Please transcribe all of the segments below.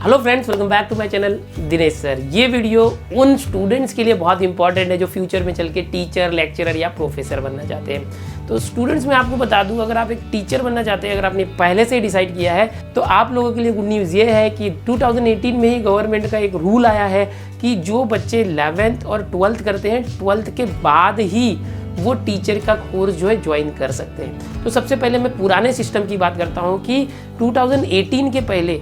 Hello friends, welcome back to my channel Dinesh sir. ये video उन students के लिए बहुत इंपॉर्टेंट है जो फ्यूचर में चल के टीचर, लेक्चरर या प्रोफेसर बनना चाहते हैं। तो स्टूडेंट्स मैं आपको बता दूं, अगर आप एक टीचर बनना चाहते हैं, अगर आपने पहले से ही डिसाइड किया है, तो आप लोगों के लिए गुड न्यूज़ ये है कि 2018 में ही गवर्नमेंट का एक रूल आया है कि जो बच्चे 11th और 12th करते हैं, 12th के बाद ही वो टीचर का कोर्स जो है ज्वाइन कर सकते हैं। तो सबसे पहले मैं पुराने सिस्टम की बात करता हूँ कि 2018 के पहले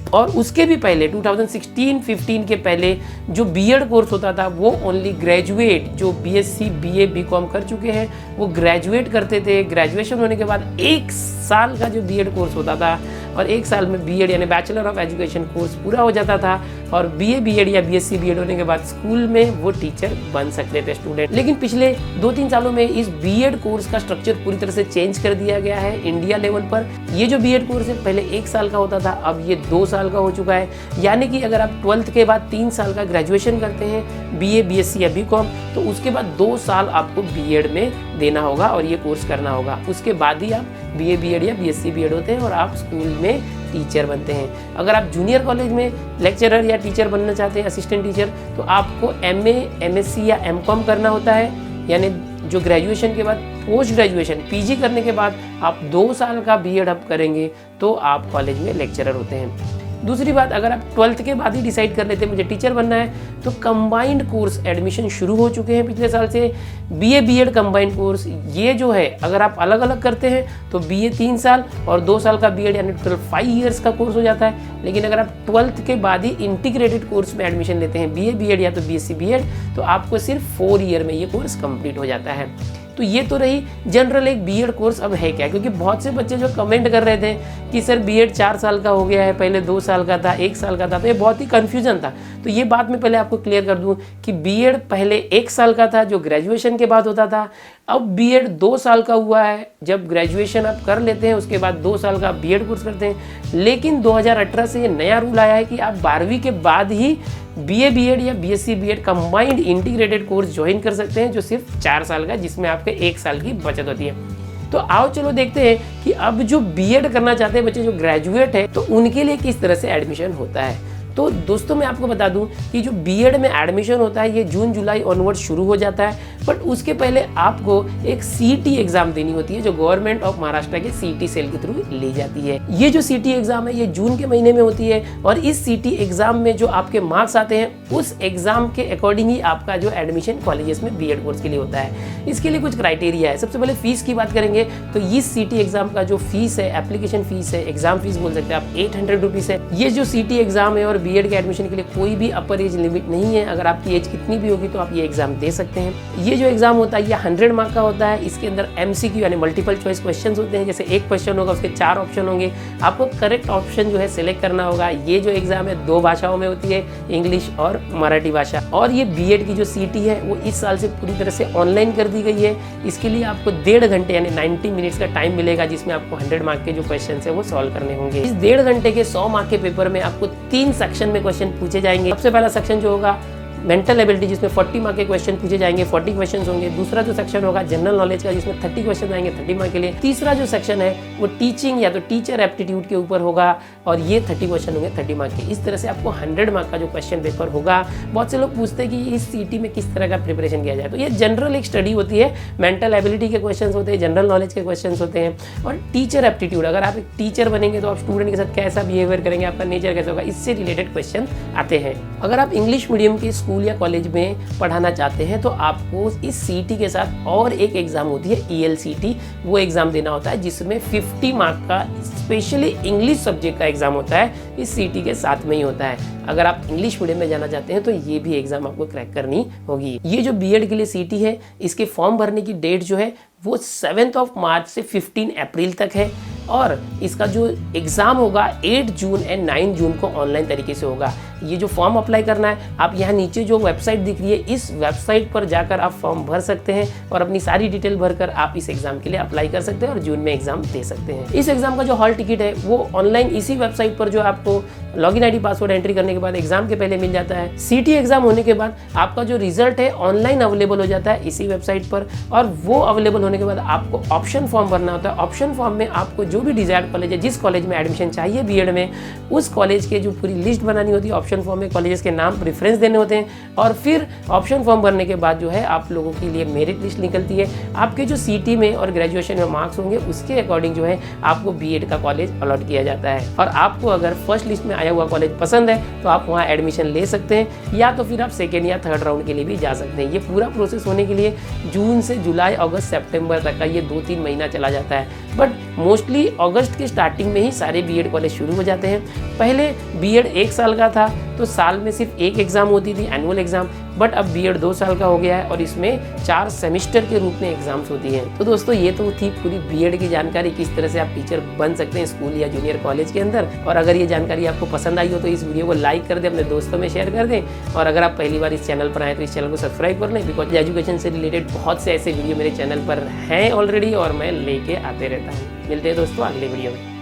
और उसके भी पहले 2016-15 के पहले जो बीएड कोर्स होता था वो ओनली ग्रेजुएट, जो बीएससी, बीए, बीकॉम कर चुके हैं वो ग्रेजुएट करते थे। ग्रेजुएशन होने के बाद 1 साल का जो बीएड कोर्स होता था और 1 साल में बीएड यानी बैचलर ऑफ एजुकेशन कोर्स पूरा हो जाता था और बीए बीएड या बीएससी बीएड होने के बाद स्कूल में वो टीचर बन सकते थे स्टूडेंट। लेकिन पिछले 2-3 सालों में इस बीएड कोर्स का स्ट्रक्चर पूरी तरह से चेंज कर दिया गया है इंडिया लेवल पर। ये जो बीएड कोर्स है पहले 1 साल का होता था, अब ये 2 साल का हो चुका है। यानी कि अगर आप 12th के बाद 3 साल का ग्रेजुएशन करते हैं बीए, बीएससी या बीकॉम, तो उसके बाद 2 साल आपको बीएड में देना होगा और ये कोर्स करना होगा। उसके बाद ही आप बीए बीएड या बीएससी बीएड होते हैं और आप स्कूल में टीचर बनते हैं। अगर आप जूनियर कॉलेज में लेक्चरर या टीचर बनना चाहते हैं, असिस्टेंट टीचर, तो आपको एमए, एमएससी या एमकॉम करना होता है। यानी जो ग्रेजुएशन के बाद पोस्ट ग्रेजुएशन पीजी करने के बाद आप 2 साल का बीएड आप करेंगे तो आप कॉलेज में लेक्चरर होते हैं। दूसरी बात, अगर आप 12th के बाद ही डिसाइड कर लेते हैं मुझे टीचर बनना है, तो कंबाइंड कोर्स एडमिशन शुरू हो चुके हैं पिछले साल से। बीए बीएड कंबाइंड कोर्स ये जो है, अगर आप अलग अलग करते हैं तो बीए 3 साल और 2 साल का बीएड यानी टोटल 5 ईयर्स का कोर्स हो जाता है। लेकिन अगर आप 12th के बाद ही इंटीग्रेटेड कोर्स में एडमिशन लेते हैं बीए बीएड या तो बीएससी बीएड, तो आपको सिर्फ 4 ईयर में ये कोर्स कंप्लीट हो जाता है। तो ये तो रही जनरल एक बीएड कोर्स अब है क्या, क्योंकि बहुत से बच्चे जो कमेंट कर रहे थे कि सर बीएड 4 साल का हो गया है, पहले 2 साल का था, 1 साल का था, तो ये बहुत ही कन्फ्यूजन था। तो ये बात मैं पहले आपको क्लियर कर दूं कि बीएड पहले 1 साल का था जो ग्रेजुएशन के बाद होता था, अब बीएड 2 साल का हुआ है। जब ग्रेजुएशन आप कर लेते हैं उसके बाद 2 साल का बीएड कोर्स करते हैं। लेकिन 2018 से ये नया रूल आया है कि आप 12वीं के बाद ही बीए बीएड या BSc BEd combined integrated course join कर सकते हैं, जो सिर्फ 4 साल का, जिसमें आपके 1 साल की बचत होती है। तो आओ चलो देखते हैं कि अब जो बीएड करना चाहते हैं बच्चे जो ग्रेजुएट है, तो उनके लिए किस तरह से एडमिशन होता है। तो दोस्तों मैं आपको बता दूं कि जो बीएड में एडमिशन होता है ये जून जुलाई ऑनवर्ड शुरू हो जाता है, बट उसके पहले आपको एक सीईटी एग्जाम देनी होती है जो गवर्नमेंट ऑफ महाराष्ट्र के सीईटी सेल के थ्रू ली जाती है। ये जो सीईटी एग्जाम है ये जून के महीने में होती है और इस सीईटी एग्जाम में जो आपके मार्क्स आते हैं उस एग्जाम के अकॉर्डिंग ही आपका जो एडमिशन कॉलेजेस में बीएड कोर्स के लिए होता है। इसके लिए कुछ क्राइटेरिया है। सबसे पहले फीस की बात करेंगे तो इस सीईटी एग्जाम का जो फीस है, एप्लीकेशन फीस है, एग्जाम फीस बोल सकते हैं आप, 800 रुपीज़ है। ये जो सीईटी एग्जाम है और बीएड के एडमिशन के लिए कोई भी अपर एज लिमिट नहीं है। अगर आपकी एज कितनी भी होगी तो आप ये एग्जाम दे सकते हैं। ये जो एग्जाम होता है ये 100 मार्क का होता है। इसके अंदर एमसीक्यू यानी मल्टीपल चॉइस क्वेश्चंस होते हैं। जैसे एक क्वेश्चन होगा उसके 4 ऑप्शन होंगे, आपको करेक्ट ऑप्शन जो है सिलेक्ट करना होगा। ये जो एग्जाम है 2 भाषाओं में होती है, इंग्लिश और मराठी भाषा। और ये बीएड की जो सीईटी है वो इस साल से पूरी तरह से ऑनलाइन कर दी गई है। इसके लिए आपको 1.5 घंटे यानी 90 मिनट्स का टाइम मिलेगा, जिसमें आपको 100 मार्क के जो क्वेश्चन है वो सॉल्व करने होंगे। इस 1.5 घंटे के 100 मार्क के पेपर में आपको 3 सेक्शन में क्वेश्चन पूछे जाएंगे। सबसे पहला सेक्शन जो होगा मेंटल एबिलिटी, जिसमें 40 मार्क के क्वेश्चन पूछे जाएंगे, 40 क्वेश्चन होंगे। दूसरा जो सेक्शन होगा जनरल नॉलेज का, जिसमें 30 क्वेश्चन आएंगे 30 मार्क के लिए। तीसरा जो सेक्शन है वो टीचिंग या तो टीचर एप्टीट्यूड के ऊपर होगा और ये 30 क्वेश्चन होंगे 30 मार्क के। इस तरह से आपको 100 मार्क का जो क्वेश्चन पेपर होगा। बहुत से लोग पूछते हैं कि इस सीईटी में किस तरह का प्रिपरेशन किया जाए, तो ये जनरल एक स्टडी होती है। मेंटल एबिलिटी के क्वेश्चन होते हैं, जनरल नॉलेज के क्वेश्चन होते हैं और टीचर एप्टीट्यूड, अगर आप एक टीचर बनेंगे तो आप स्टूडेंट के साथ कैसा बिहेवियर करेंगे, आपका नेचर कैसा होगा, इससे रिलेटेड क्वेश्चन आते हैं। अगर आप इंग्लिश मीडियम के स्कूल या कॉलेज में पढ़ाना चाहते हैं तो आपको इस सीईटी के साथ और एक एग्जाम होती है ईएलसीटी, वो एग्जाम देना होता है, जिसमें 50 मार्क का स्पेशली इंग्लिश सब्जेक्ट का एग्जाम होता है। इस सीईटी के साथ में ही होता है। अगर आप इंग्लिश मीडियम में जाना चाहते हैं तो ये भी एग्जाम आपको क्रैक करनी होगी। ये जो बीएड के लिए सीईटी है इसके फॉर्म भरने की डेट जो है वो 7 मार्च से 15 अप्रैल तक है और इसका जो एग्ज़ाम होगा 8 जून एंड 9 जून को ऑनलाइन तरीके से होगा। ये जो फॉर्म अप्लाई करना है, आप यहाँ नीचे जो वेबसाइट दिख रही है इस वेबसाइट पर जाकर आप फॉर्म भर सकते हैं और अपनी सारी डिटेल भरकर आप इस एग्जाम के लिए अप्लाई कर सकते हैं और जून में एग्जाम दे सकते हैं। इस एग्जाम का जो हॉल टिकट है वो ऑनलाइन इसी वेबसाइट पर जो आपको लॉगिन आईडी पासवर्ड एंट्री करने के बाद एग्जाम के पहले मिल जाता है। सीईटी एग्जाम होने के बाद आपका जो रिजल्ट है ऑनलाइन अवेलेबल हो जाता है इसी वेबसाइट पर और वो अवेलेबल होने के बाद आपको ऑप्शन फॉर्म भरना होता है। ऑप्शन फॉर्म में आपको जो भी डिजायर्ड कॉलेज है, जिस कॉलेज में एडमिशन चाहिए बीएड में, उस कॉलेज के जो पूरी लिस्ट बनानी होती है, ऑप्शन फॉर्म में कॉलेजेस के नाम प्रेफरेंस देने होते हैं और फिर ऑप्शन फॉर्म भरने के बाद जो है आप लोगों के लिए मेरिट लिस्ट निकलती है। आपके जो सीटी में और ग्रेजुएशन में मार्क्स होंगे उसके अकॉर्डिंग जो है आपको बीएड का कॉलेज अलॉट किया जाता है। और आपको अगर फर्स्ट लिस्ट में आया हुआ कॉलेज पसंद है तो आप वहाँ एडमिशन ले सकते हैं, या तो फिर आप सेकेंड या थर्ड राउंड के लिए भी जा सकते हैं। ये पूरा प्रोसेस होने के लिए जून से जुलाई, अगस्त, सितंबर तक का ये 2-3 महीना चला जाता है। बट मोस्टली अगस्त के स्टार्टिंग में ही सारे बीएड कॉलेज शुरू हो जाते हैं। पहले बीएड 1 साल का था तो साल में सिर्फ एक एग्ज़ाम होती थी, एनुअल एग्ज़ाम, बट अब बीएड 2 साल का हो गया है और इसमें 4 सेमेस्टर के रूप में एग्जाम्स होती हैं। तो दोस्तों ये तो थी पूरी बीएड की जानकारी, किस तरह से आप टीचर बन सकते हैं स्कूल या जूनियर कॉलेज के अंदर। और अगर ये जानकारी आपको पसंद आई हो तो इस वीडियो को लाइक कर दें, अपने दोस्तों में शेयर कर दें, और अगर आप पहली बार इस चैनल पर आए तो इस चैनल को सब्सक्राइब कर लें, बिकॉज एजुकेशन से रिलेटेड बहुत से ऐसे वीडियो मेरे चैनल पर हैं ऑलरेडी और मैं लेके आते रहता हूँ। मिलते हैं दोस्तों अगले वीडियो में।